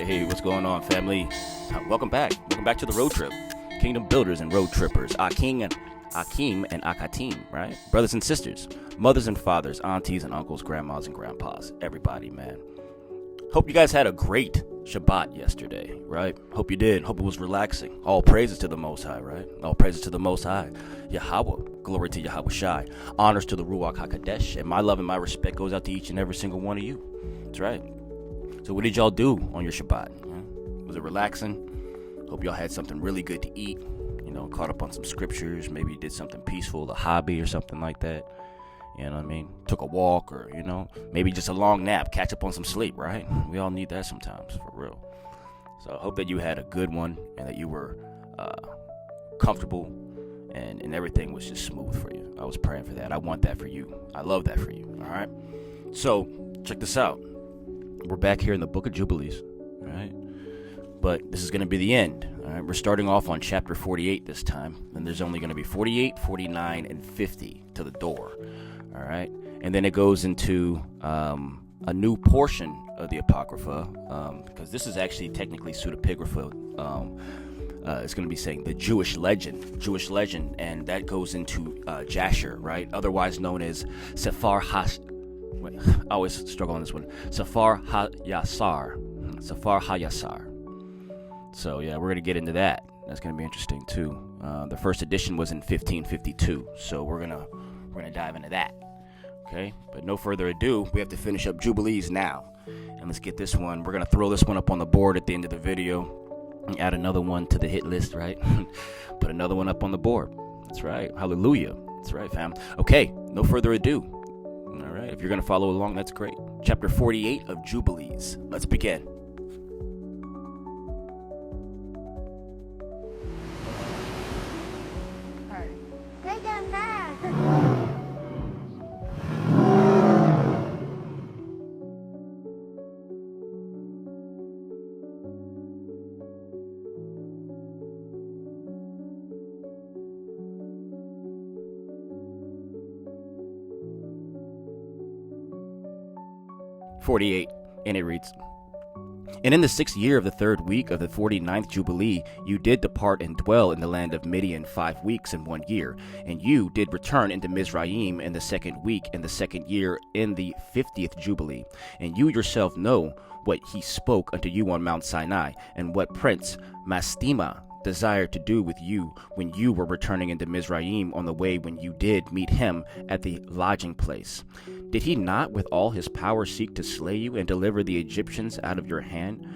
Hey, what's going on, family? Welcome back. Welcome back to the road trip. Kingdom builders and road trippers. Akeem and Akatim, right? Brothers and sisters, mothers and fathers, aunties and uncles, grandmas and grandpas. Everybody, man. Hope you guys had a great Shabbat yesterday, right? Hope you did. Hope it was relaxing. All praises to the Most High, right? All praises to the Most High. Yahweh. Glory to Yahweh Shai. Honors to the Ruach HaKodesh. And my love and my respect goes out to each and every single one of you. That's right. So what did y'all do on your Shabbat? Was it relaxing? Hope y'all had something really good to eat. You know, caught up on some scriptures. Maybe did something peaceful, a hobby or something like that. You know what I mean? Took a walk or, maybe just a long nap. Catch up on some sleep, right? We all need that sometimes, for real. So I hope that you had a good one and that you were comfortable and everything was just smooth for you. I was praying for that. I want that for you. I love that for you, all right? So check this out. We're back here in the book of Jubilees, all right? But this is going to be the end, all right? We're starting off on chapter 48 this time, and there's only going to be 48, 49, and 50 to the door, all right? And then it goes into a new portion of the Apocrypha, because this is actually technically pseudepigrapha. It's going to be saying the Jewish legend, and that goes into Jasher, right? Otherwise known as Sefer I always struggle on this one. Sefer HaYasar. So yeah, we're gonna get into that. That's gonna be interesting too. The first edition was in 1552, so we're gonna dive into that. Okay, but no further ado, we have to finish up Jubilees now, and let's get this one. We're gonna throw this one up on the board at the end of the video, and add another one to the hit list, right? Put another one up on the board. That's right. Hallelujah. That's right, fam. Okay, no further ado. All right, if you're going to follow along, that's great. Chapter 48 of Jubilees. Let's begin. Take them back. 48, and it reads, And in the 6th year of the 3rd week of the 49th Jubilee, you did depart and dwell in the land of Midian 5 weeks and 1 year. And you did return into Mizraim in the 2nd week in the 2nd year in the 50th Jubilee. And you yourself know what he spoke unto you on Mount Sinai, and what Prince Mastema desired to do with you when you were returning into Mizraim on the way when you did meet him at the lodging place. Did he not with all his power seek to slay you and deliver the Egyptians out of your hand?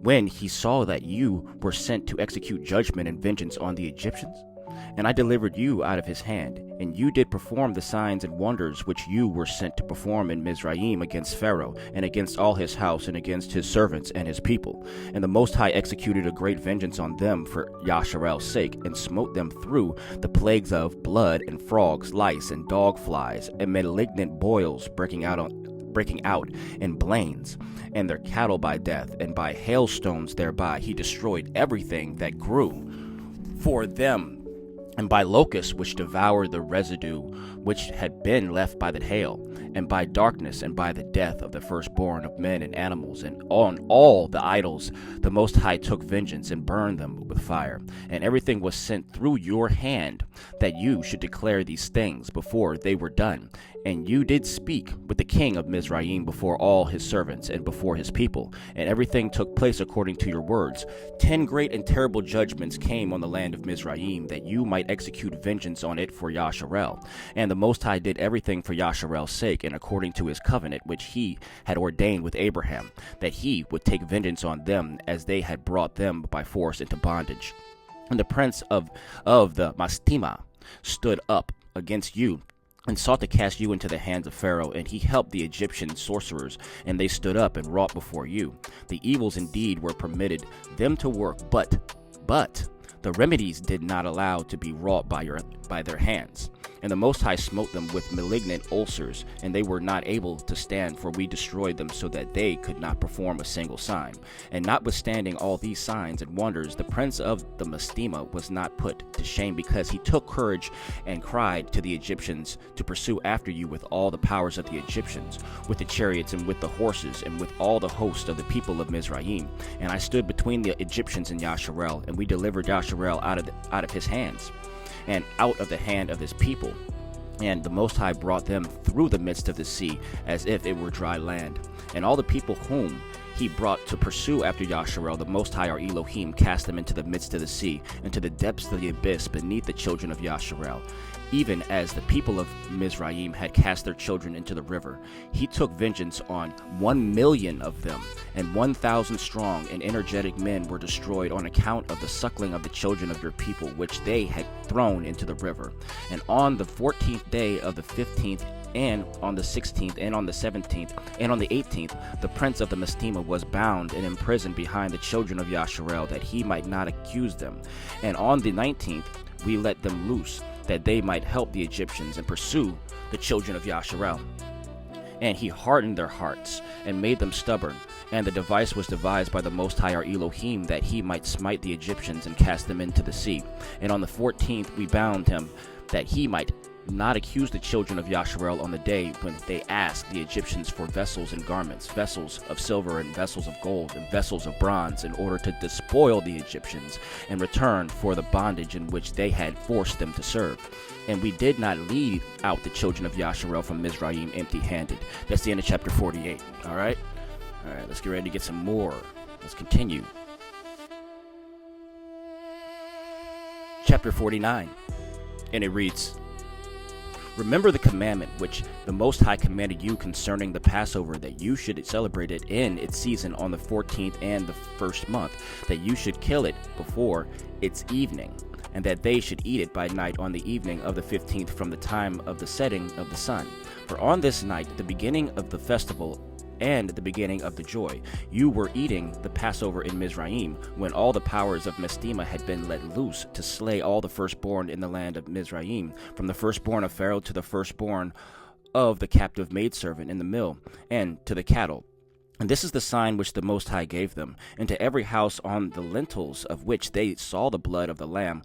When he saw that you were sent to execute judgment and vengeance on the Egyptians? And I delivered you out of his hand, and you did perform the signs and wonders which you were sent to perform in Mizraim against Pharaoh, and against all his house, and against his servants and his people. And the Most High executed a great vengeance on them for Yasharel's sake, and smote them through the plagues of blood and frogs, lice, and dog flies, and malignant boils breaking out in blains, and their cattle by death, and by hailstones thereby he destroyed everything that grew for them, and by locusts which devoured the residue which had been left by the hail, and by darkness, and by the death of the firstborn of men and animals, and on all the idols the Most High took vengeance and burned them with fire. And everything was sent through your hand, that you should declare these things before they were done. And you did speak with the king of Mizraim before all his servants and before his people, and everything took place according to your words. 10 great and terrible judgments came on the land of Mizraim, that you might execute vengeance on it for Yasharel. And the Most High did everything for Yasharel's sake, and according to his covenant which he had ordained with Abraham, that he would take vengeance on them as they had brought them by force into bondage. And the prince of the Mastema stood up against you, and sought to cast you into the hands of Pharaoh, and he helped the Egyptian sorcerers, and they stood up and wrought before you. The evils indeed were permitted them to work, but the remedies did not allow to be wrought by their hands. And the Most High smote them with malignant ulcers, and they were not able to stand, for we destroyed them so that they could not perform a single sign. And notwithstanding all these signs and wonders, the prince of the Mastema was not put to shame, because he took courage and cried to the Egyptians to pursue after you with all the powers of the Egyptians, with the chariots and with the horses, and with all the host of the people of Mizraim. And I stood between the Egyptians and Yasharel, and we delivered Yasharel out of his hands, and out of the hand of his people. And the Most High brought them through the midst of the sea, as if it were dry land. And all the people whom he brought to pursue after Yasharel, the Most High, our Elohim, cast them into the midst of the sea, into the depths of the abyss beneath the children of Yasharel. Even as the people of Mizraim had cast their children into the river, he took vengeance on 1,000,000 of them, and 1,000 strong and energetic men were destroyed on account of the suckling of the children of your people, which they had thrown into the river. And on the 14th day of the 15th, and on the 16th, and on the 17th, and on the 18th, the prince of the Mastema was bound and imprisoned behind the children of Yasharel, that he might not accuse them. And on the 19th, we let them loose, that they might help the Egyptians and pursue the children of Yasharel. And he hardened their hearts and made them stubborn. And the device was devised by the Most High, our Elohim, that he might smite the Egyptians and cast them into the sea. And on the 14th we bound him, that he might not accuse the children of Yasharel on the day when they asked the Egyptians for vessels and garments, vessels of silver and vessels of gold and vessels of bronze, in order to despoil the Egyptians in return for the bondage in which they had forced them to serve. And we did not lead out the children of Yasharel from Mizraim empty-handed. That's the end of chapter 48. All right, let's get ready to get some more. Let's continue. Chapter 49, and it reads, Remember the commandment which the Most High commanded you concerning the Passover, that you should celebrate it in its season on the 14th and the first month, that you should kill it before its evening, and that they should eat it by night on the evening of the 15th from the time of the setting of the sun. For on this night, the beginning of the festival and the beginning of the joy, you were eating the Passover in Mizraim, when all the powers of Mastema had been let loose to slay all the firstborn in the land of Mizraim, from the firstborn of Pharaoh to the firstborn of the captive maidservant in the mill, and to the cattle. And this is the sign which the Most High gave them, and to every house on the lintels of which they saw the blood of the lamb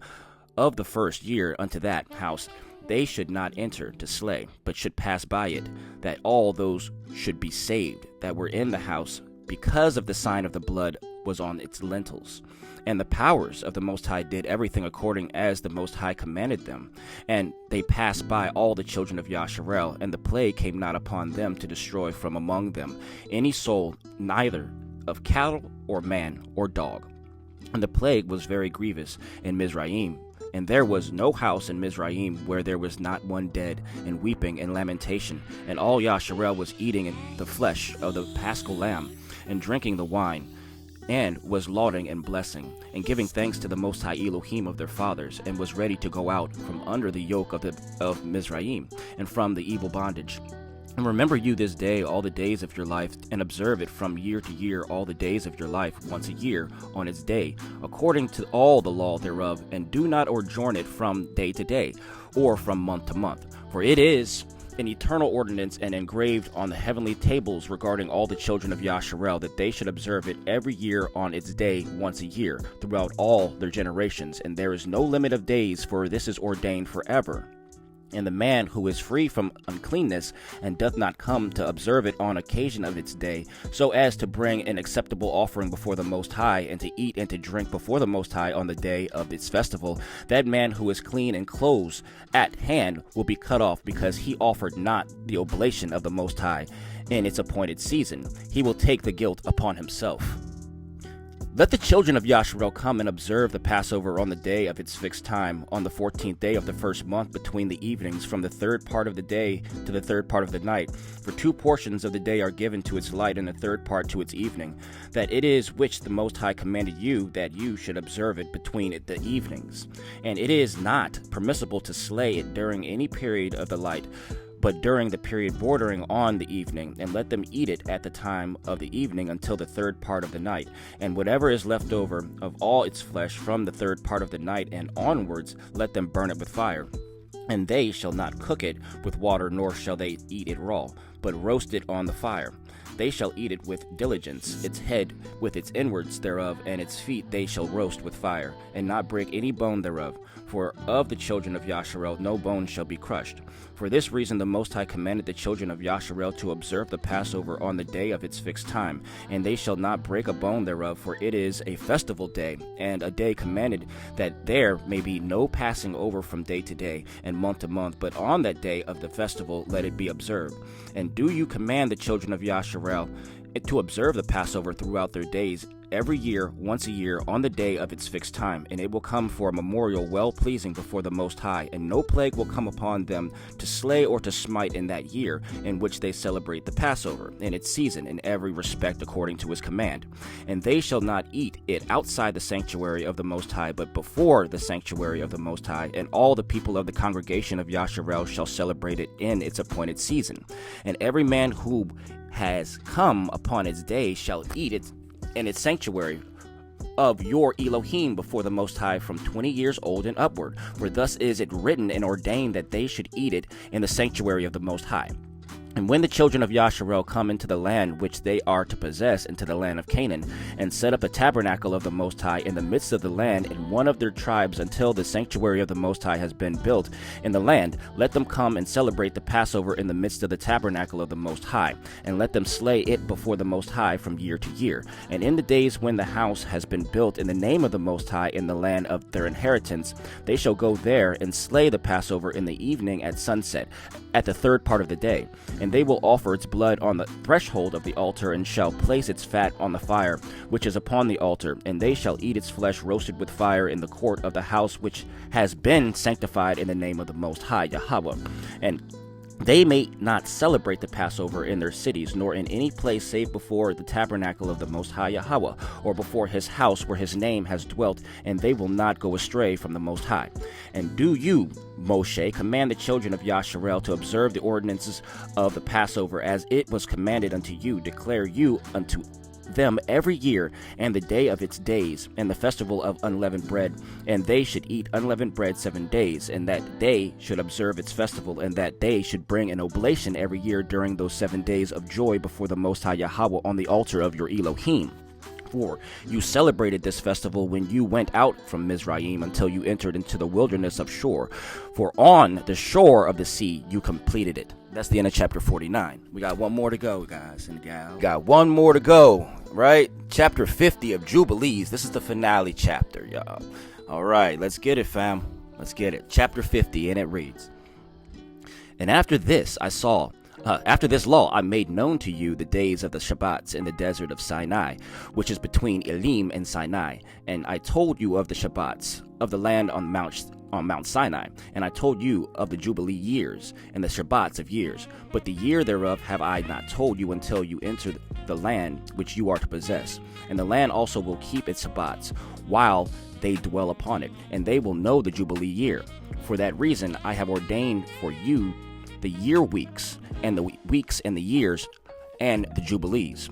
of the first year, unto that house they should not enter to slay, but should pass by it, that all those should be saved that were in the house, because of the sign of the blood was on its lintels. And the powers of the Most High did everything according as the Most High commanded them. And they passed by all the children of Yasharel, and the plague came not upon them to destroy from among them any soul, neither of cattle or man or dog. And the plague was very grievous in Mizraim, and there was no house in Mizraim where there was not one dead, and weeping and lamentation. And all Yasharel was eating the flesh of the paschal lamb, and drinking the wine, and was lauding and blessing, and giving thanks to the Most High Elohim of their fathers, and was ready to go out from under the yoke of Mizraim, and from the evil bondage. And remember you this day all the days of your life, and observe it from year to year all the days of your life, once a year on its day, according to all the law thereof, and do not adjourn it from day to day, or from month to month. For it is an eternal ordinance and engraved on the heavenly tables regarding all the children of Yasharel, that they should observe it every year on its day once a year, throughout all their generations. And there is no limit of days, for this is ordained forever. And the man who is free from uncleanness, and doth not come to observe it on occasion of its day, so as to bring an acceptable offering before the Most High, and to eat and to drink before the Most High on the day of its festival, that man who is clean and clothes at hand will be cut off, because he offered not the oblation of the Most High in its appointed season. He will take the guilt upon himself. Let the children of Yasharel come and observe the Passover on the day of its fixed time, on the 14th day of the first month, between the evenings, from the third part of the day to the third part of the night. For 2 portions of the day are given to its light, and the third part to its evening. That it is which the Most High commanded you, that you should observe it between the evenings. And it is not permissible to slay it during any period of the light, but during the period bordering on the evening, and let them eat it at the time of the evening until the third part of the night. And whatever is left over of all its flesh from the third part of the night and onwards, let them burn it with fire. And they shall not cook it with water, nor shall they eat it raw, but roast it on the fire. They shall eat it with diligence, its head with its inwards thereof, and its feet they shall roast with fire, and not break any bone thereof. For of the children of Yasharel no bone shall be crushed. For this reason the Most High commanded the children of Yasharel to observe the Passover on the day of its fixed time, and they shall not break a bone thereof, for it is a festival day, and a day commanded that there may be no passing over from day to day, and month to month, but on that day of the festival let it be observed. And do you command the children of Yasharel to observe the Passover throughout their days, every year, once a year, on the day of its fixed time, and it will come for a memorial well-pleasing before the Most High, and no plague will come upon them to slay or to smite in that year in which they celebrate the Passover, in its season, in every respect according to his command. And they shall not eat it outside the sanctuary of the Most High, but before the sanctuary of the Most High, and all the people of the congregation of Yasharel shall celebrate it in its appointed season. And every man who has come upon its day shall eat it in its sanctuary of your Elohim before the Most High from 20 years old and upward. For thus is it written and ordained that they should eat it in the sanctuary of the Most High. And when the children of Yasharel come into the land which they are to possess, into the land of Canaan, and set up a tabernacle of the Most High in the midst of the land in one of their tribes until the sanctuary of the Most High has been built in the land, let them come and celebrate the Passover in the midst of the tabernacle of the Most High, and let them slay it before the Most High from year to year. And in the days when the house has been built in the name of the Most High in the land of their inheritance, they shall go there and slay the Passover in the evening at sunset, at the third part of the day. And they will offer its blood on the threshold of the altar, and shall place its fat on the fire which is upon the altar, and they shall eat its flesh roasted with fire in the court of the house which has been sanctified in the name of the Most High Yahweh. And they may not celebrate the Passover in their cities, nor in any place save before the tabernacle of the Most High Yahweh, or before his house where his name has dwelt, and they will not go astray from the Most High. And do you, Moshe, command the children of Yasharel to observe the ordinances of the Passover as it was commanded unto you. Declare you unto them every year, and the day of its days, and the festival of unleavened bread, and they should eat unleavened bread 7 days, and that they should observe its festival, and that they should bring an oblation every year during those 7 days of joy before the Most High Yahweh on the altar of your Elohim. For you celebrated this festival when you went out from Mizraim until you entered into the wilderness of Shur. For on the shore of the sea you completed it. That's the end of chapter 49. We got one more to go, guys and gals. Got one more to go, right? Chapter 50 of Jubilees. This is the finale chapter, y'all. All right, let's get it, fam. Let's get it. Chapter 50, and it reads, And after this law, I made known to you the days of the Shabbats in the desert of Sinai, which is between Elim and Sinai. And I told you of the Shabbats of the land on Mount Sinai. And I told you of the Jubilee years and the Shabbats of years. But the year thereof have I not told you until you enter the land which you are to possess. And the land also will keep its Shabbats while they dwell upon it, and they will know the Jubilee year. For that reason I have ordained for you the year weeks, and the weeks and the years, and the Jubilees.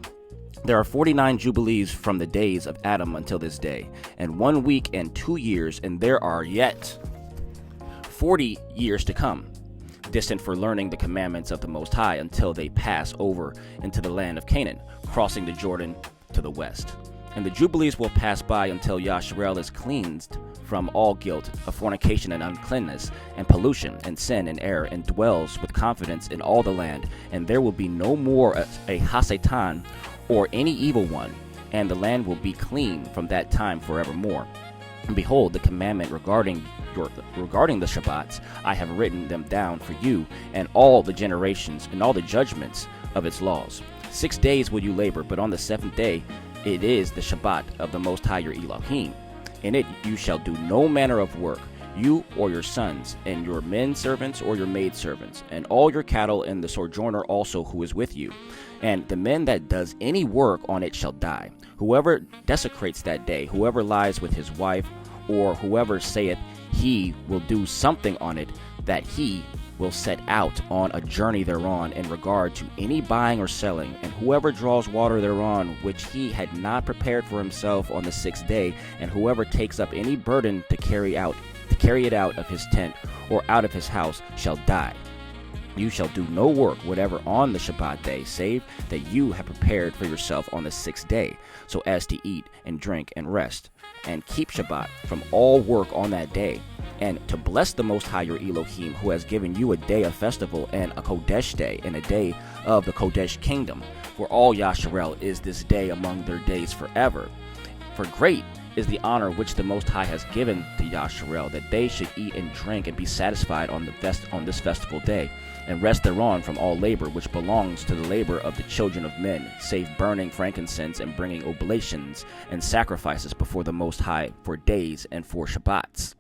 There are 49 Jubilees from the days of Adam until this day, and 1 week and 2 years, and there are yet 40 years to come, distant for learning the commandments of the Most High until they pass over into the land of Canaan, crossing the Jordan to the west. And the Jubilees will pass by until Yasharel is cleansed from all guilt of fornication and uncleanness and pollution and sin and error, and dwells with confidence in all the land. And there will be no more a Hasatan or any evil one, and the land will be clean from that time forevermore. And behold, the commandment regarding the Shabbats, I have written them down for you and all the generations, and all the judgments of its laws. 6 days will you labor, but on the 7th day it is the Shabbat of the Most High your Elohim. In it you shall do no manner of work, you or your sons, and your men servants or your maid servants, and all your cattle, and the sojourner also who is with you. And the man that does any work on it shall die. Whoever desecrates that day, whoever lies with his wife, or whoever saith he will do something on it, that he will set out on a journey thereon in regard to any buying or selling, and whoever draws water thereon which he had not prepared for himself on the 6th day, and whoever takes up any burden to carry hath carried out of his tent or out of his house shall die. You shall do no work whatever on the Shabbat day, save that you have prepared for yourself on the 6th day, so as to eat and drink and rest, and keep Shabbat from all work on that day, and to bless the Most High your Elohim, who has given you a day of festival and a Kodesh day, and a day of the Kodesh kingdom. For all Yasharel is this day among their days forever. For great is the honor which the Most High has given to Yasharel, that they should eat and drink and be satisfied on this festival day, and rest thereon from all labor which belongs to the labor of the children of men, save burning frankincense and bringing oblations and sacrifices before the Most High for days and for Shabbats.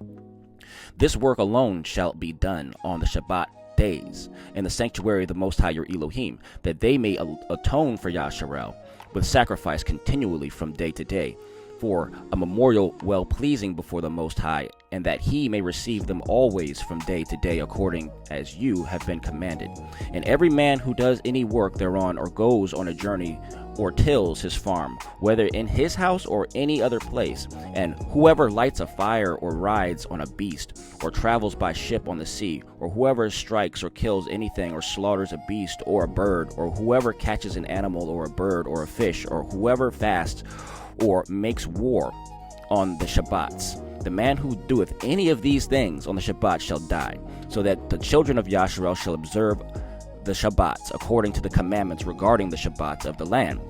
This work alone shall be done on the Shabbat days in the sanctuary of the Most High your Elohim, that they may atone for Yasharel with sacrifice continually from day to day, for a memorial well-pleasing before the Most High, and that he may receive them always from day to day according as you have been commanded. And every man who does any work thereon, or goes on a journey, or tills his farm, whether in his house or any other place, and whoever lights a fire or rides on a beast, or travels by ship on the sea, or whoever strikes or kills anything, or slaughters a beast or a bird, or whoever catches an animal or a bird or a fish, or whoever fasts or makes war on the Shabbats, the man who doeth any of these things on the Shabbat shall die, so that the children of Yasharel shall observe the Shabbats according to the commandments regarding the Shabbats of the land,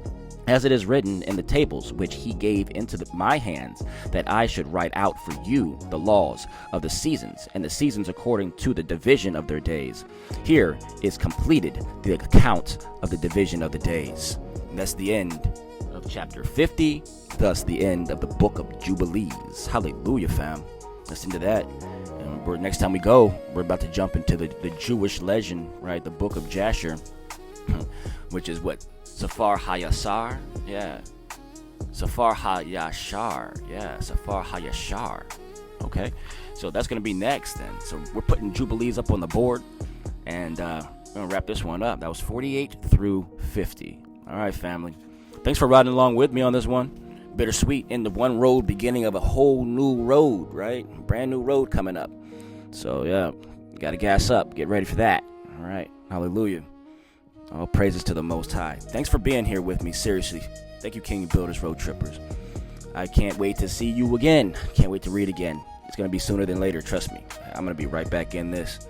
as it is written in the tables which he gave into my hands, that I should write out for you the laws of the seasons, and the seasons according to the division of their days. Here is completed the account of the division of the days. And that's the end of chapter 50, thus the end of the book of Jubilees. Hallelujah, fam. Listen to that. And next time we go, we're about to jump into the Jewish legend, right? The book of Jasher, which is what? Safar HaYashar? Yeah. Safar HaYashar. Yeah, Safar HaYashar. Okay. So that's going to be next then. So we're putting Jubilees up on the board, and we're going to wrap this one up. That was 48 through 50. All right, family. Thanks for riding along with me on this one. Bittersweet in the one road, beginning of a whole new road, right? Brand new road coming up. So, yeah, you got to gas up. Get ready for that. All right. Hallelujah. All praises to the Most High. Thanks for being here with me. Seriously. Thank you, King Builders, Road Trippers. I can't wait to see you again. Can't wait to read again. It's going to be sooner than later. Trust me. I'm going to be right back in this.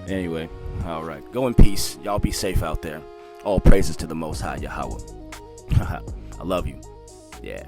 Anyway. All right. Go in peace. Y'all be safe out there. All praises to the Most High, Yahweh. I love you. Yeah.